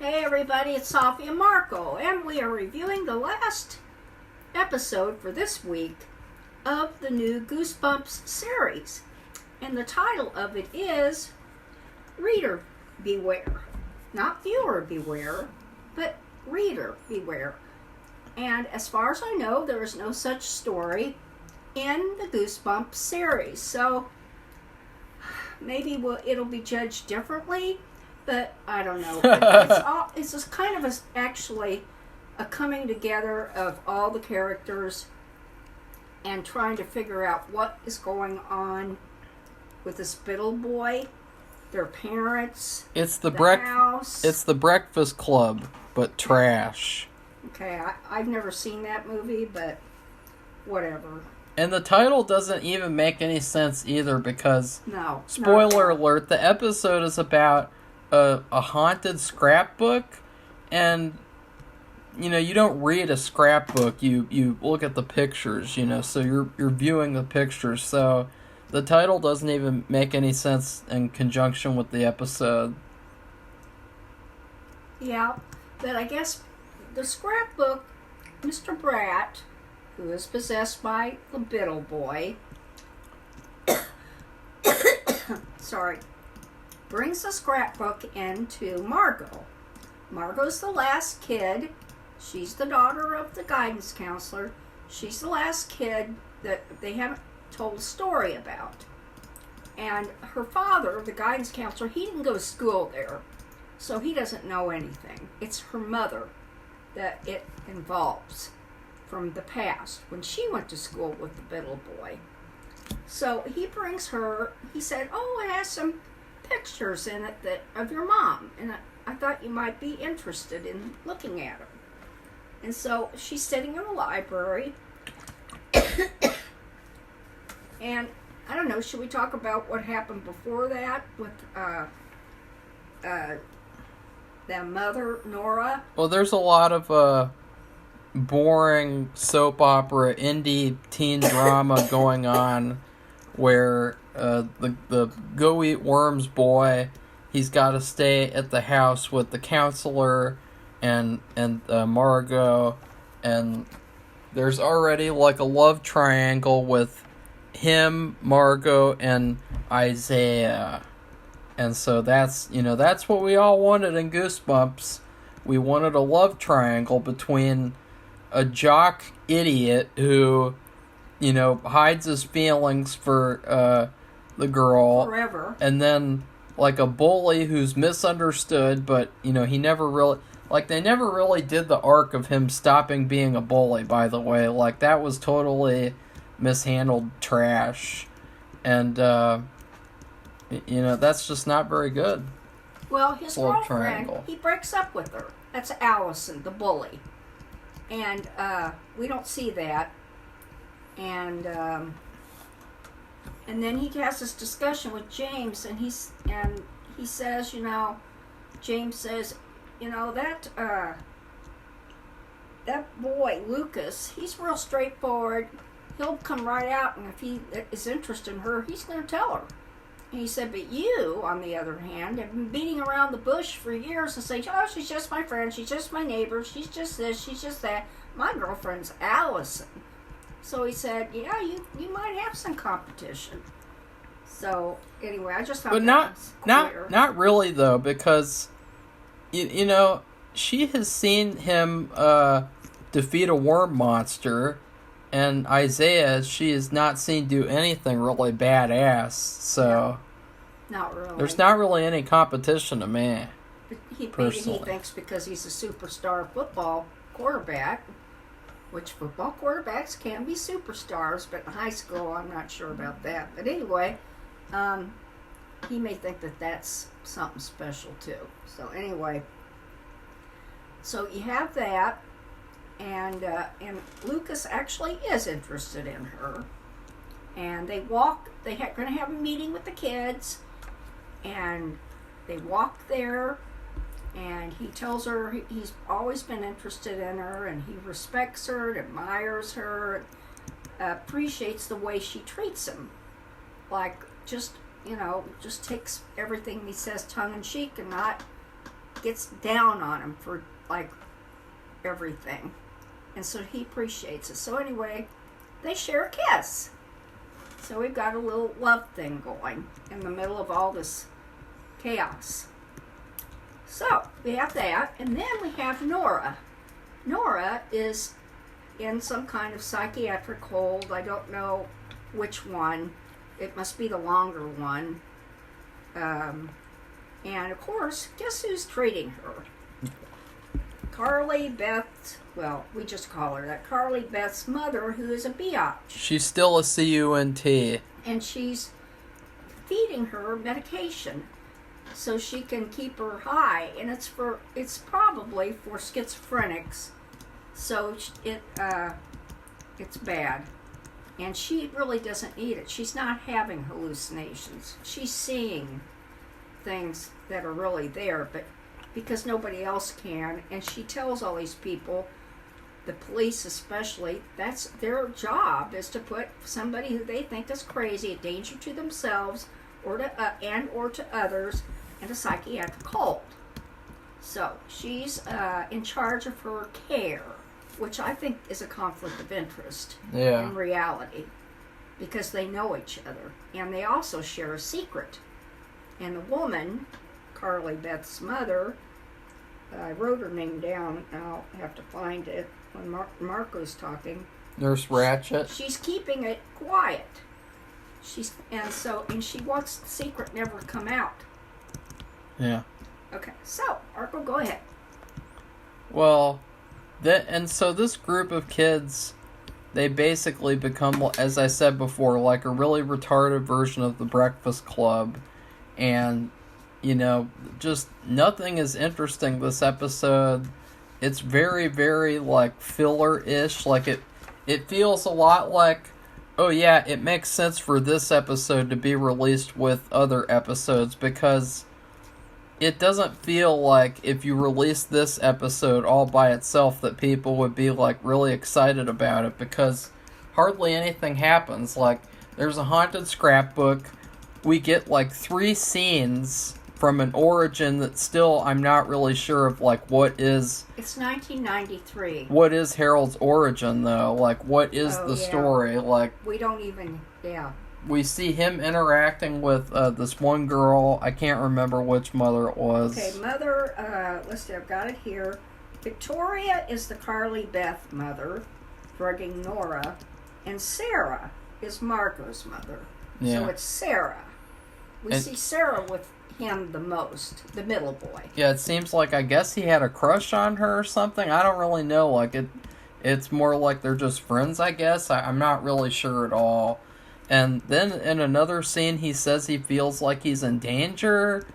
Hey everybody, it's Safi and Marco, and we are reviewing the last episode for this week of the new Goosebumps series. And the title of it is Reader Beware. Not Viewer Beware, but Reader Beware. And as far as I know, there is no such story in the Goosebumps series. So maybe it'll be judged differently. But I don't know. It's just kind of actually a coming together of all the characters and trying to figure out what is going on with this little boy, their parents, it's the house. It's the Breakfast Club, but trash. Okay, I've never seen that movie, but whatever. And the title doesn't even make any sense either because, no. Spoiler alert, the episode is about a haunted scrapbook, and you don't read a scrapbook, you look at the pictures, so you're viewing the pictures, so the title doesn't even make any sense in conjunction with the episode. Yeah, but I guess the scrapbook, Mr. Brat, who is possessed by the Biddle Boy, sorry, brings the scrapbook into Margot. Margot's the last kid. She's the daughter of the guidance counselor. She's the last kid that they haven't told a story about. And her father, the guidance counselor, he didn't go to school there, so he doesn't know anything. It's her mother that it involves from the past, when she went to school with the Biddle Boy. So he brings her, he said, oh, it has some pictures in it of your mom, and I thought you might be interested in looking at her. And so she's sitting in the library, and I don't know, should we talk about what happened before that with their mother, Nora? Well, there's a lot of boring soap opera, indie teen drama going on where the Go Eat Worms boy, he's got to stay at the house with the counselor and Margot, and there's already like a love triangle with him, Margot, and Isaiah, and so that's what we all wanted in Goosebumps. We wanted a love triangle between a jock idiot who hides his feelings for the girl forever, and then like a bully who's misunderstood, but he never really, they never really did the arc of him stopping being a bully, by the way. Like, that was totally mishandled trash, and that's just not very good. Well, his Love girlfriend, triangle. He breaks up with her. That's Allison, the bully, and we don't see that. And then he has this discussion with James, and he says, James says, that boy Lucas, he's real straightforward. He'll come right out, and if he is interested in her, he's going to tell her. And he said, but you, on the other hand, have been beating around the bush for years and saying, oh, she's just my friend, she's just my neighbor, she's just this, she's just that. My girlfriend's Allison. So he said, yeah, you might have some competition. So anyway, I just thought but not really though, because she has seen him defeat a worm monster, and Isaiah she has not seen do anything really badass. So not really. There's not really any competition to me. Maybe he thinks because he's a superstar football quarterback. Which football quarterbacks can be superstars, but in high school, I'm not sure about that. But anyway, he may think that that's something special too. So anyway, so you have that, and Lucas actually is interested in her, and they're going to have a meeting with the kids, and they walk there. And he tells her he's always been interested in her, and he respects her, admires her, appreciates the way she treats him. Like, just takes everything he says tongue-in-cheek and not gets down on him for, like, everything. And so he appreciates it. So anyway, they share a kiss. So we've got a little love thing going in the middle of all this chaos. So we have that, and then we have Nora. Nora is in some kind of psychiatric hold. I don't know which one. It must be the longer one. And of course, guess who's treating her? Carly Beth, well, we just call her that. Carly Beth's mother, who is a biatch. She's still a CUNT. And she's feeding her medication so she can keep her high. And it's probably for schizophrenics. So it's bad. And she really doesn't need it. She's not having hallucinations. She's seeing things that are really there, but because nobody else can. And she tells all these people, the police especially, that's their job, is to put somebody who they think is crazy, a danger to themselves or to others, in a psychiatric hold. So she's in charge of her care, which I think is a conflict of interest in reality, because they know each other, and they also share a secret. And the woman, Carly Beth's mother, I wrote her name down, I'll have to find it when Marco's talking. Nurse Ratchet. She's keeping it quiet. And she wants the secret never to come out. Yeah. Okay, so Marco, go ahead. Well, so this group of kids, they basically become, as I said before, like a really retarded version of the Breakfast Club. And, just nothing is interesting this episode. It's very, very, like, filler-ish. Like, it feels a lot like, oh yeah, it makes sense for this episode to be released with other episodes, because it doesn't feel like if you release this episode all by itself that people would be, like, really excited about it, because hardly anything happens. Like, there's a haunted scrapbook. We get, like, 3 scenes from an origin that still I'm not really sure of, like, what is... It's 1993. What is Harold's origin, though? Like, what is the story? Like, we don't even... Yeah. We see him interacting with this one girl. I can't remember which mother it was. Okay, mother, let's see, I've got it here. Victoria is the Carly Beth mother, drugging Nora, and Sarah is Marco's mother. Yeah. So it's Sarah. We see Sarah with him the most, the middle boy. Yeah, it seems like, I guess he had a crush on her or something. I don't really know. Like, it's more like they're just friends, I guess. I'm not really sure at all. And then in another scene, he says he feels like he's in danger.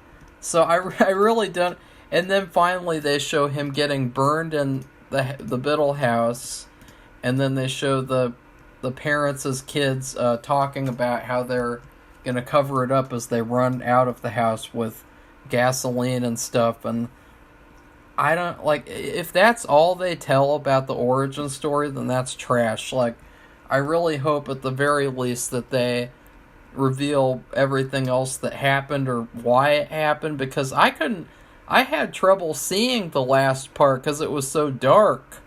So I really don't... And then finally they show him getting burned in the Biddle house. And then they show the parents as kids talking about how they're going to cover it up as they run out of the house with gasoline and stuff. And I don't... Like, if that's all they tell about the origin story, then that's trash. Like, I really hope at the very least that they reveal everything else that happened or why it happened, because I had trouble seeing the last part because it was so dark.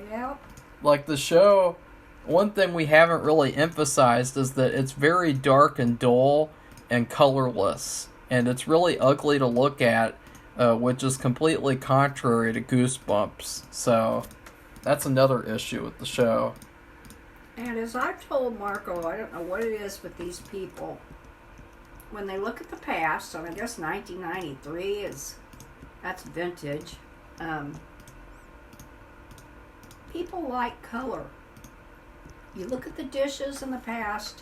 Yeah. Like, the show, one thing we haven't really emphasized is that it's very dark and dull and colorless, and it's really ugly to look at, which is completely contrary to Goosebumps. So that's another issue with the show. And as I've told Marco, I don't know what it is with these people. When they look at the past, and I guess 1993 that's vintage. People like color. You look at the dishes in the past,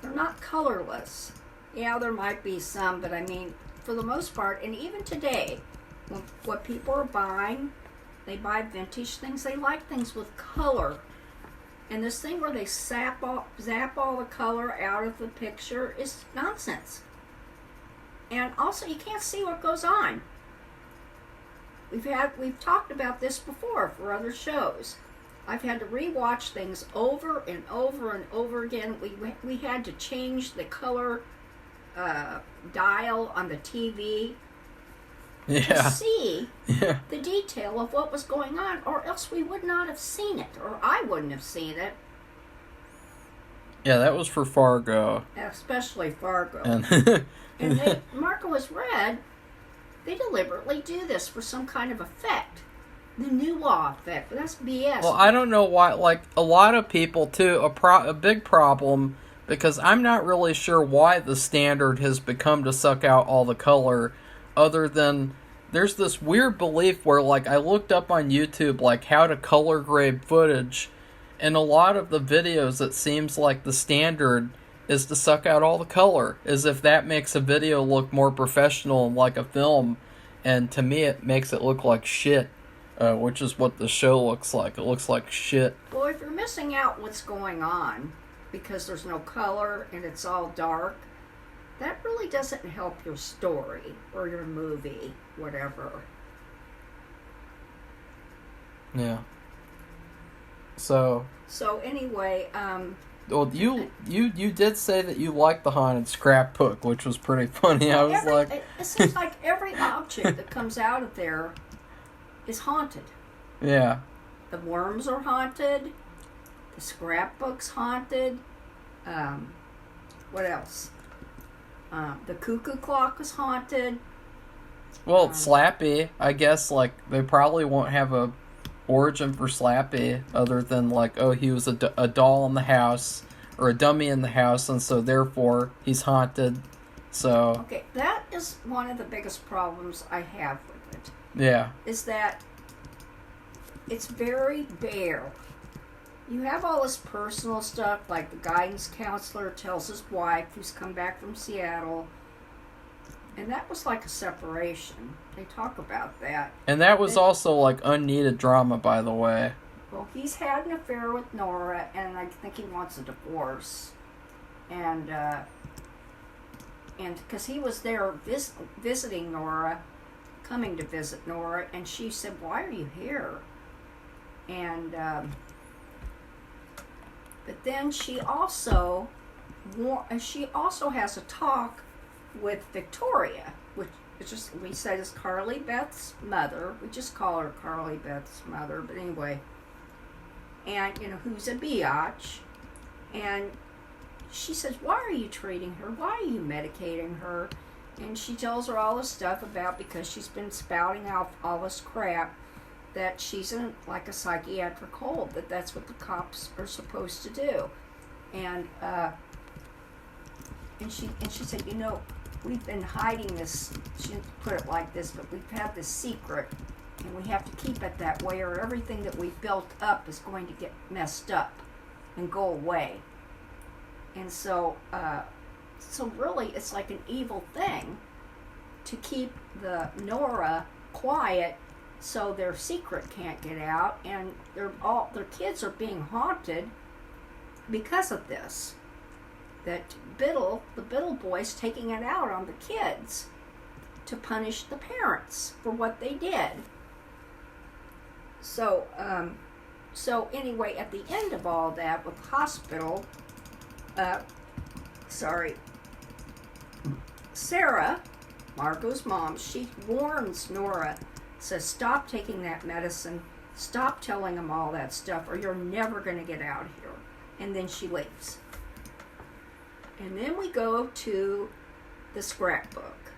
they're not colorless. Yeah, there might be some, but I mean, for the most part, and even today, what people are buying, they buy vintage things. They like things with color. And this thing where they zap all the color out of the picture is nonsense. And also, you can't see what goes on. We've talked about this before for other shows. I've had to rewatch things over and over and over again. We had to change the color dial on the TV Yeah. see Yeah. the detail of what was going on, or else we would not have seen it, or I wouldn't have seen it. Yeah, that was for Fargo. Especially Fargo. And And Marco has read, they deliberately do this for some kind of effect. The new law effect, but that's BS. well, I don't know why. Like a lot of people too, a big problem because I'm not really sure why the standard has become to suck out all the color, other than there's this weird belief where like I looked up on YouTube like how to color grade footage, and a lot of the videos it seems like the standard is to suck out all the color, as if that makes a video look more professional and like a film, and to me it makes it look like shit. Which is what the show looks like. It looks like shit. Well, if you're missing out what's going on because there's no color and it's all dark, that really doesn't help your story or your movie, whatever. Yeah. So anyway, well, you did say that you liked the haunted scrapbook, which was pretty funny. I was like, it seems like every object that comes out of there is haunted. yeah. The worms are haunted. The scrapbook's haunted. What else? The cuckoo clock is haunted. Well, Slappy, I guess, like, they probably won't have a origin for Slappy other than, like, oh, he was a doll in the house, or a dummy in the house, and so therefore he's haunted. So. Okay, that is one of the biggest problems I have with it. Yeah. Is that it's very bare. You have all this personal stuff, like the guidance counselor tells his wife who's come back from Seattle, and that was like a separation. They talk about that. And that was also like unneeded drama, by the way. Well, he's had an affair with Nora, and I think he wants a divorce. And because he was there visiting Nora, coming to visit Nora, and she said, "Why are you here?" And but then she also has a talk with Victoria, which is just, we said is Carly Beth's mother. We just call her Carly Beth's mother, but anyway. And who's a biatch, and she says, "Why are you treating her? Why are you medicating her?" And she tells her all this stuff about, because she's been spouting out all this crap, that she's in like a psychiatric hold, that's what the cops are supposed to do. And she said, we've been hiding this, she didn't put it like this, but we've had this secret, and we have to keep it that way, or everything that we've built up is going to get messed up and go away. And so really, it's like an evil thing to keep the Nora quiet so their secret can't get out, and their kids are being haunted because of this. That the Biddle boy's taking it out on the kids to punish the parents for what they did. So anyway, at the end of all that, with the hospital, Sarah, Marco's mom, she warns Nora, says, "Stop taking that medicine, stop telling them all that stuff, or you're never going to get out of here." And then she leaves. And then we go to the scrapbook.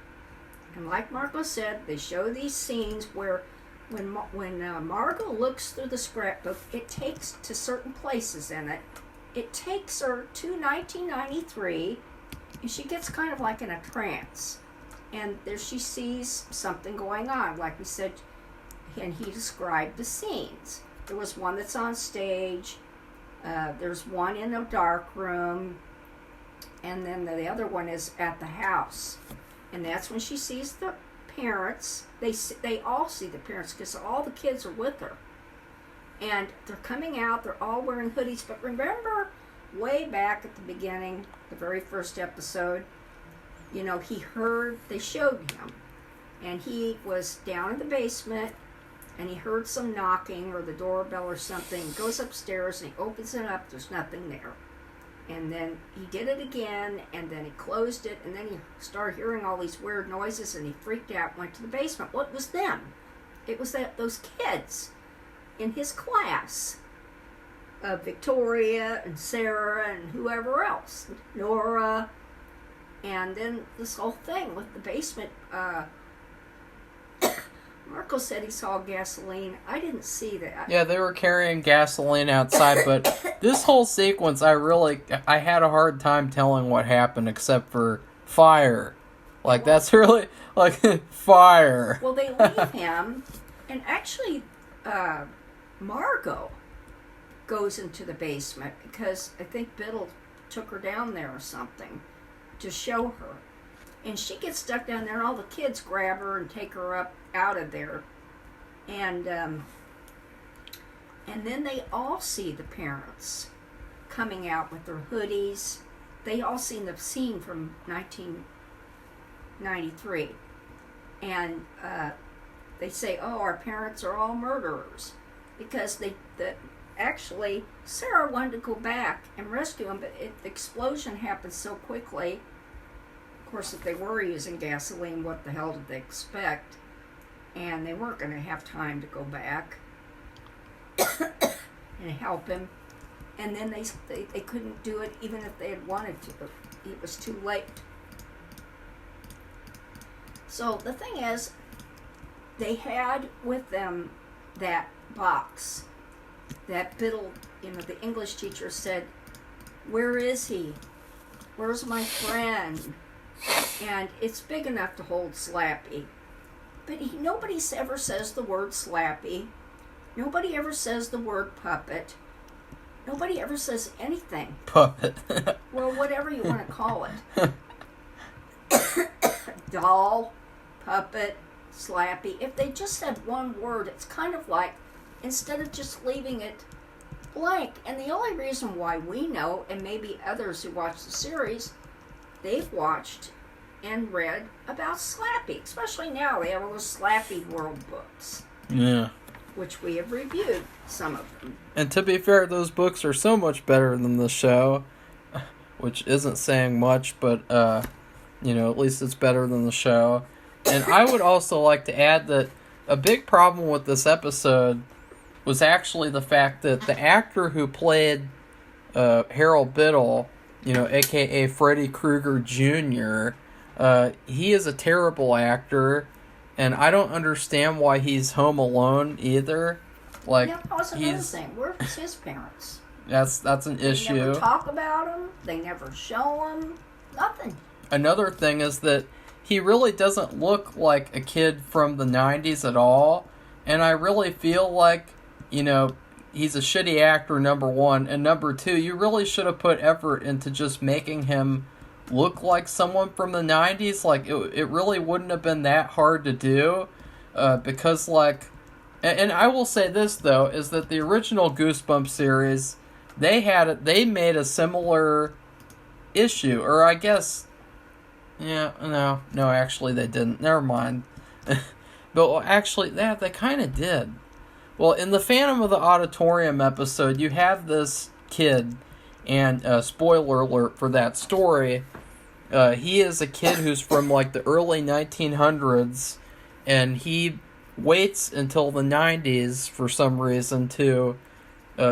And like Marco said, they show these scenes where when Margo looks through the scrapbook, it takes to certain places in it. It takes her to 1993, and she gets kind of like in a trance. And there she sees something going on, like we said, and he described the scenes. There was one that's on stage, there's one in a dark room, and then the other one is at the house. And that's when she sees the parents. They all see the parents because all the kids are with her. And they're coming out, they're all wearing hoodies. But remember, way back at the beginning, the very first episode, they showed him. And he was down in the basement, and he heard some knocking or the doorbell or something. He goes upstairs and he opens it up, there's nothing there. And then he did it again, and then he closed it, and then he started hearing all these weird noises, and he freaked out, went to the basement. What was them? It was those kids in his class. Victoria and Sarah and whoever else. Nora. And then this whole thing with the basement. Marco said he saw gasoline. I didn't see that. Yeah, they were carrying gasoline outside, but this whole sequence, I had a hard time telling what happened except for fire. Like, that's really, like, fire. Well, they leave him, and actually, Margot goes into the basement because I think Biddle took her down there or something to show her. And she gets stuck down there, and all the kids grab her and take her up out of there. And then they all see the parents coming out with their hoodies. They all seen the scene from 1993. And they say, oh, our parents are all murderers. Because actually, Sarah wanted to go back and rescue him, but the explosion happened so quickly. Of course, if they were using gasoline, what the hell did they expect? And they weren't going to have time to go back and help him. And then they couldn't do it even if they had wanted to. It was too late. So the thing is, they had with them that box that Biddle, the English teacher said, where is he? Where's my friend? And it's big enough to hold Slappy. But nobody ever says the word Slappy. Nobody ever says the word puppet. Nobody ever says anything. Puppet. Well, whatever you want to call it. Doll, puppet, Slappy. If they just said one word, it's kind of like, instead of just leaving it blank. And the only reason why we know, and maybe others who watch the series, they've watched and read about Slappy. Especially now, they have all those Slappy World books. Yeah. Which we have reviewed, some of them. And to be fair, those books are so much better than the show, which isn't saying much, but, at least it's better than the show. And I would also like to add that a big problem with this episode was actually the fact that the actor who played Harold Biddle, a.k.a. Freddy Krueger Jr., he is a terrible actor, and I don't understand why he's home alone either. Like, yeah, that's another thing. Where's his parents? That's an issue. They never talk about him. They never show him. Nothing. Another thing is that he really doesn't look like a kid from the 90s at all, and I really feel like, he's a shitty actor, number one, and number two, you really should have put effort into just making him look like someone from the 90s. Like, it really wouldn't have been that hard to do, because, like, and I will say this, though, is that the original Goosebumps series, they made a similar issue, or I guess, no, actually they didn't, never mind. But actually, they kind of did. Well, in the Phantom of the Auditorium episode, you have this kid, and spoiler alert for that story, he is a kid who's from like the early 1900s, and he waits until the 90s for some reason to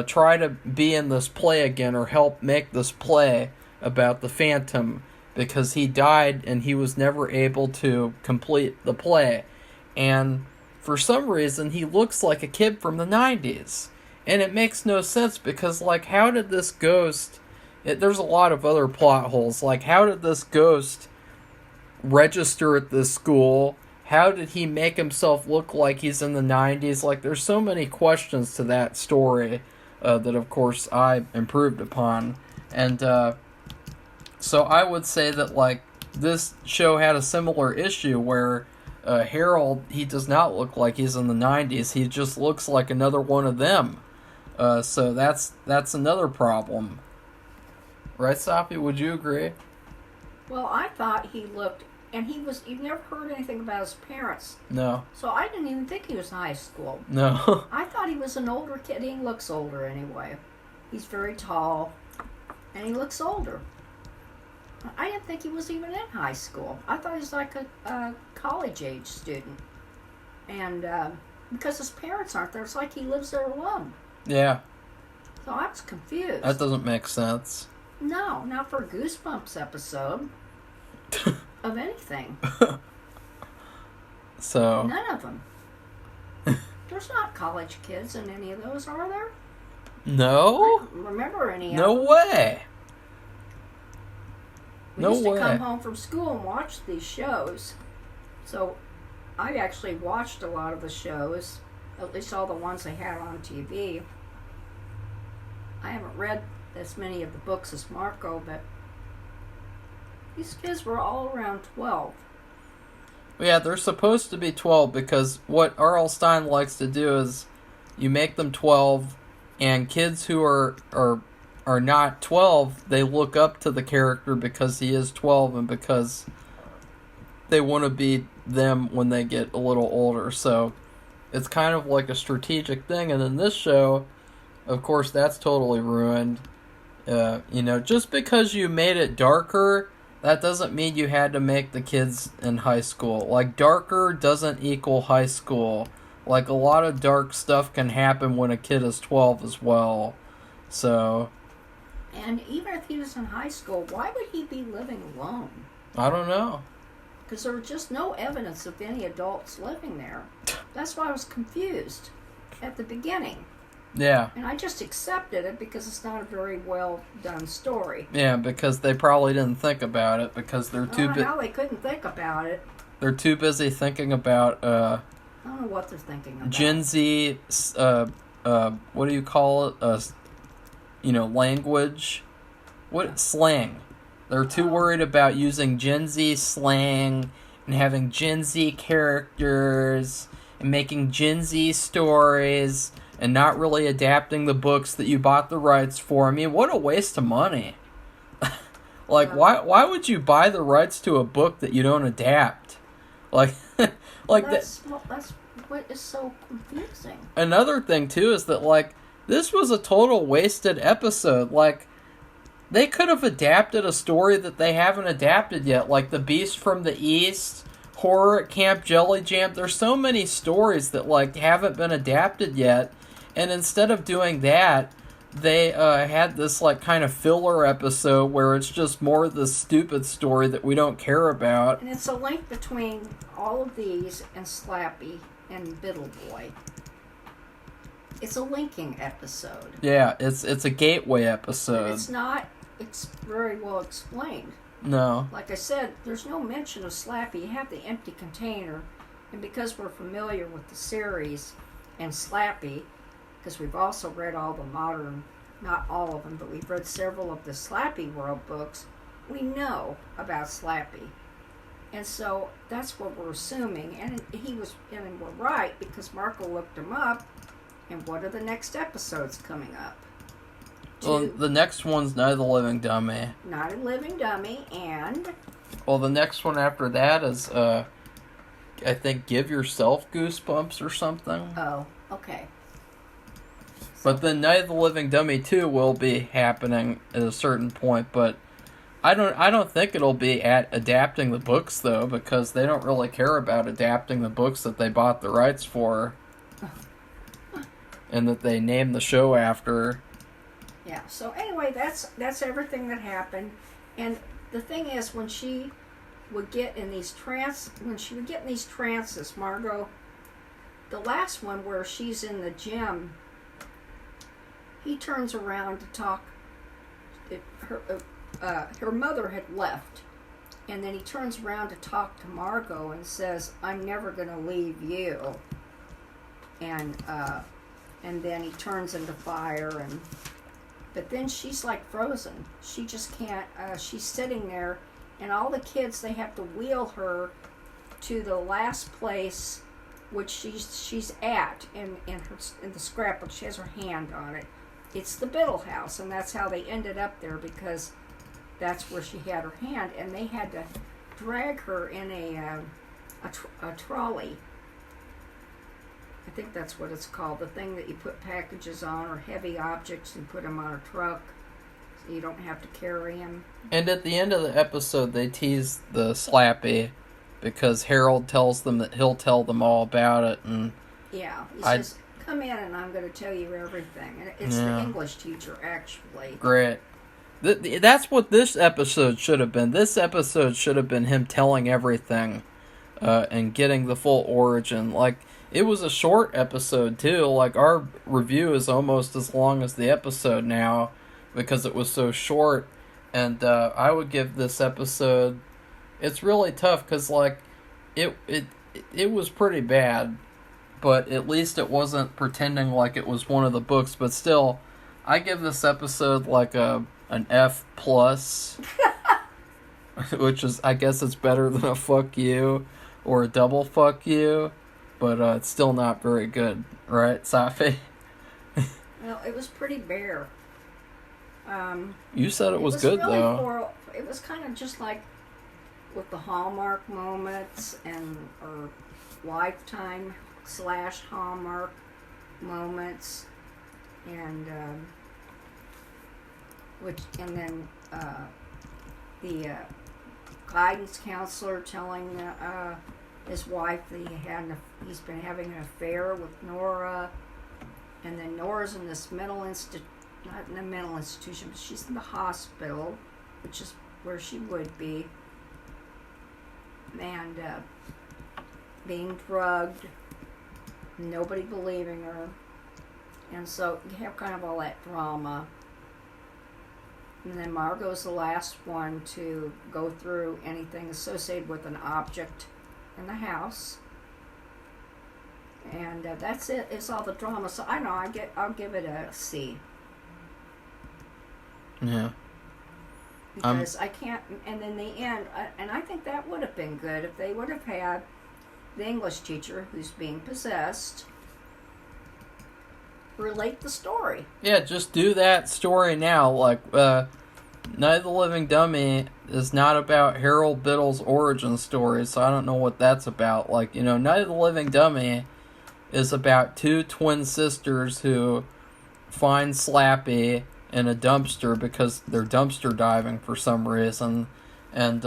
try to be in this play again or help make this play about the Phantom, because he died and he was never able to complete the play. And for some reason, he looks like a kid from the 90s. And it makes no sense, because, like, how did this ghost... there's a lot of other plot holes. Like, how did this ghost register at this school? How did he make himself look like he's in the 90s? Like, there's so many questions to that story that, of course, I improved upon. And so I would say that, like, this show had a similar issue where Harold, he does not look like he's in the 90s. He just looks like another one of them. So that's another problem. Right, Safi? Would you agree? Well, I thought he looked, and you've never heard anything about his parents. No. So I didn't even think he was in high school. No. I thought he was an older kid. He looks older anyway. He's very tall. And he looks older. I didn't think he was even in high school. I thought he was like a college-age student. And because his parents aren't there, it's like he lives there alone. Yeah. So I was confused. That doesn't make sense. No, not for a Goosebumps episode of anything. So. None of them. There's not college kids in any of those, are there? No? I don't remember any No of them. way. We No used to way. come home from school and watch these shows. So I actually watched a lot of the shows, at least all the ones they had on TV. I haven't read as many of the books as Marco, but these kids were all around 12. Yeah, they're supposed to be 12 because what R.L. Stine likes to do is you make them 12, and kids who are not 12, they look up to the character because he is 12 and because they want to be them when they get a little older. So it's kind of like a strategic thing. And in this show, of course, that's totally ruined. Just because you made it darker, that doesn't mean you had to make the kids in high school. Like, darker doesn't equal high school. Like, a lot of dark stuff can happen when a kid is 12 as well. So. And even if he was in high school, why would he be living alone? I don't know. Because there was just no evidence of any adults living there. That's why I was confused at the beginning. Yeah. And I just accepted it because it's not a very well done story. Yeah, because they probably didn't think about it because they're too Now they couldn't think about it. They're too busy thinking about I don't know what they're thinking about. Gen Z what do you call it? Language. What slang? They're too worried about using Gen Z slang and having Gen Z characters and making Gen Z stories and not really adapting the books that you bought the rights for. I mean, what a waste of money. Why would you buy the rights to a book that you don't adapt? That's what is so confusing. Another thing, too, is that, this was a total wasted episode. They could have adapted a story that they haven't adapted yet, like The Beast from the East, Horror at Camp Jelly Jam. There's so many stories that, haven't been adapted yet. And instead of doing that, they had this, kind of filler episode where it's just more of this stupid story that we don't care about. And it's a link between all of these and Slappy and Biddle Boy. It's a linking episode. Yeah, it's a gateway episode. And it's not very well explained. No. Like I said, there's no mention of Slappy. You have the empty container. And because we're familiar with the series and Slappy, because we've also read all the modern, not all of them, but we've read several of the Slappy World books, we know about Slappy. And so that's what we're assuming. And we're right, because Marco looked him up. And what are the next episodes coming up? Well, the next one's Night of the Living Dummy. Night of the Living Dummy, and... Well, the next one after that is, I think, Give Yourself Goosebumps or something. Oh, okay. But then Night of the Living Dummy 2 will be happening at a certain point, but I don't think it'll be at adapting the books, though, because they don't really care about adapting the books that they bought the rights for. And that they named the show after. Yeah, so anyway, that's everything that happened. And the thing is, when she would get in these trances, Margot, the last one where she's in the gym, he turns around to talk. Her mother had left, and then he turns around to talk to Margot and says, "I'm never going to leave you." And then he turns into fire, but then she's frozen. She just can't. She's sitting there, and all the kids, they have to wheel her to the last place, which she's at in the scrapbook. She has her hand on it. It's the Biddle house, and that's how they ended up there, because that's where she had her hand, and they had to drag her in a trolley. I think that's what it's called, the thing that you put packages on or heavy objects and put them on a truck. You don't have to carry him. And at the end of the episode, they tease the Slappy because Harold tells them that he'll tell them all about it. And yeah, he says, come in and I'm going to tell you everything. And it's the English teacher, actually. Great. That's what this episode should have been. This episode should have been him telling everything and getting the full origin. Like, it was a short episode, too. Like, our review is almost as long as the episode now because it was so short. And I would give this episode... It's really tough because, like, it was pretty bad. But at least it wasn't pretending like it was one of the books. But still, I give this episode, like, an F+. Which is, I guess it's better than a fuck you or a double fuck you. But it's still not very good. Right, Safi? Well, it was pretty bare. You said it was good, really though. It was kind of just like with the Hallmark moments or Lifetime / Hallmark moments, and then the guidance counselor telling his wife that he's been having an affair with Nora, and then Nora's in this not in a mental institution, but she's in the hospital, which is where she would be, and being drugged, nobody believing her, and so you have kind of all that drama. And then Margot's the last one to go through anything associated with an object in the house. And that's it. It's all the drama. So I know I'll give it a C. Yeah. Because I can't. And in the end, and I think that would have been good if they would have had the English teacher who's being possessed relate the story. Yeah, just do that story now. Like, Night of the Living Dummy is not about Harold Biddle's origin story, so I don't know what that's about. Like, Night of the Living Dummy is about two twin sisters who find Slappy in a dumpster because they're dumpster diving for some reason, and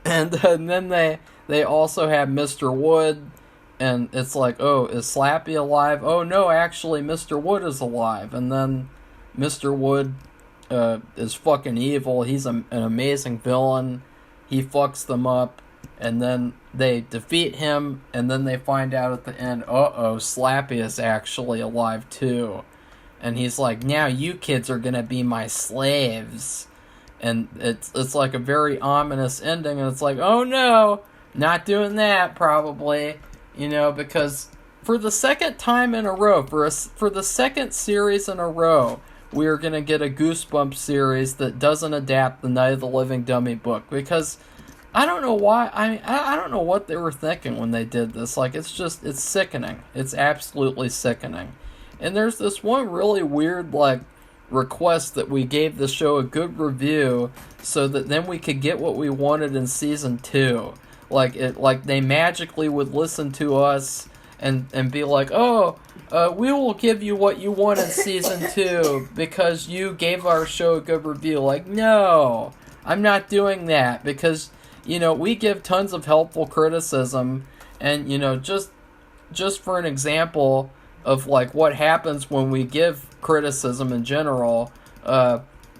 and then they also have Mr. Wood. And it's like, oh, is Slappy alive? Oh, no, actually, Mr. Wood is alive. And then Mr. Wood is fucking evil. He's an amazing villain. He fucks them up. And then they defeat him. And then they find out at the end, Slappy is actually alive, too. And he's like, now you kids are going to be my slaves. And it's like a very ominous ending. And it's like, oh, no, not doing that, probably. Because for the second time in a row, for the second series in a row, we are going to get a Goosebumps series that doesn't adapt the Night of the Living Dummy book. Because I don't know why. I don't know what they were thinking when they did this. Like, it's sickening. It's absolutely sickening. And there's this one really weird, like, request that we gave the show a good review so that then we could get what we wanted in season 2. Like they magically would listen to us and be like, we will give you what you want in season 2 because you gave our show a good review. Like, no, I'm not doing that because, we give tons of helpful criticism and, just for an example of like what happens when we give criticism in general,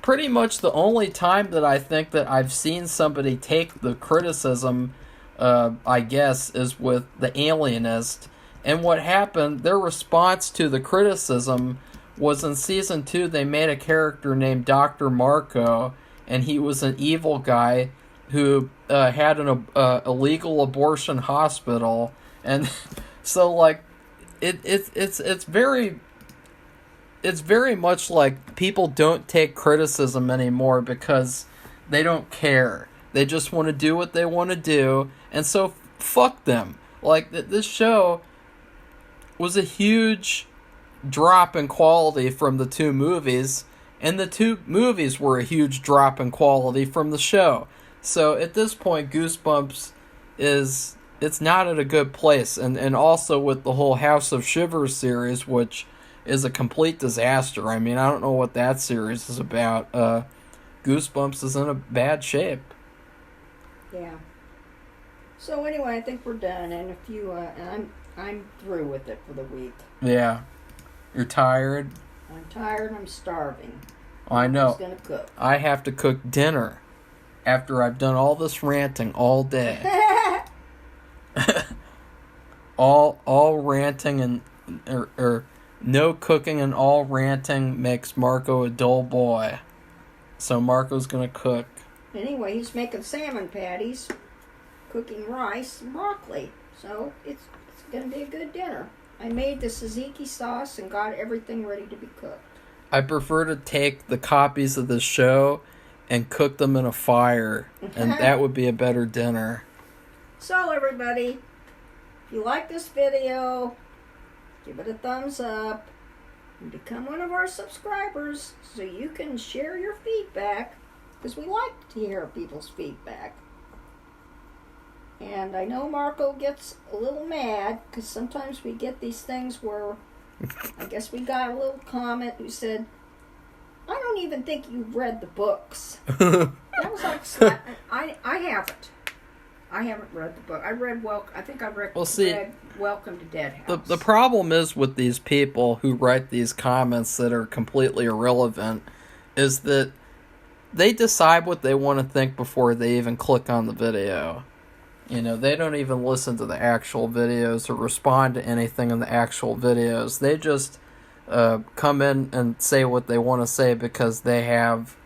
pretty much the only time that I think that I've seen somebody take the criticism I guess, is with The Alienist. And what happened, their response to the criticism was in season 2, they made a character named Dr. Marco, and he was an evil guy who had an illegal abortion hospital. And so, like, it's very much like people don't take criticism anymore because they don't care. They just want to do what they want to do, and so fuck them. Like, this show was a huge drop in quality from the 2 movies, and the 2 movies were a huge drop in quality from the show. So at this point, Goosebumps it's not at a good place, and also with the whole House of Shivers series, which is a complete disaster. I mean, I don't know what that series is about. Goosebumps is in a bad shape. Yeah. So anyway, I think we're done, and if you and I'm through with it for the week. Yeah. You're tired? I'm tired. I'm starving. I know. Who's gonna cook? I have to cook dinner after I've done all this ranting all day. all ranting and or no cooking and all ranting makes Marco a dull boy. So Marco's gonna cook. Anyway, he's making salmon patties, cooking rice and broccoli. So it's gonna be a good dinner. I made the tzatziki sauce and got everything ready to be cooked. I prefer to take the copies of the show and cook them in a fire, and that would be a better dinner. So everybody, if you like this video, give it a thumbs up and become one of our subscribers so you can share your feedback, because we like to hear people's feedback. And I know Marco gets a little mad because sometimes we get these things where I guess we got a little comment who said, I don't even think you've read the books. That was like, I haven't. I haven't read the book. I read read Welcome to Dead House. The problem is with these people who write these comments that are completely irrelevant is that they decide what they want to think before they even click on the video. You know, they don't even listen to the actual videos or respond to anything in the actual videos. They just come in and say what they want to say because they have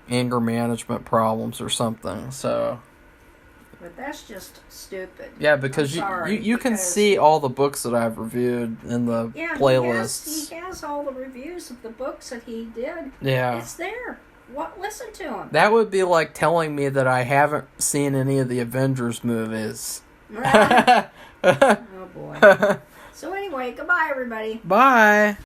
anger management problems or something. So, but that's just stupid. yeah, because you can see all the books that I've reviewed in the playlists. He has all the reviews of the books that he did. Yeah. It's there. Listen to him. That would be like telling me that I haven't seen any of the Avengers movies. Oh, boy. So anyway, goodbye, everybody. Bye.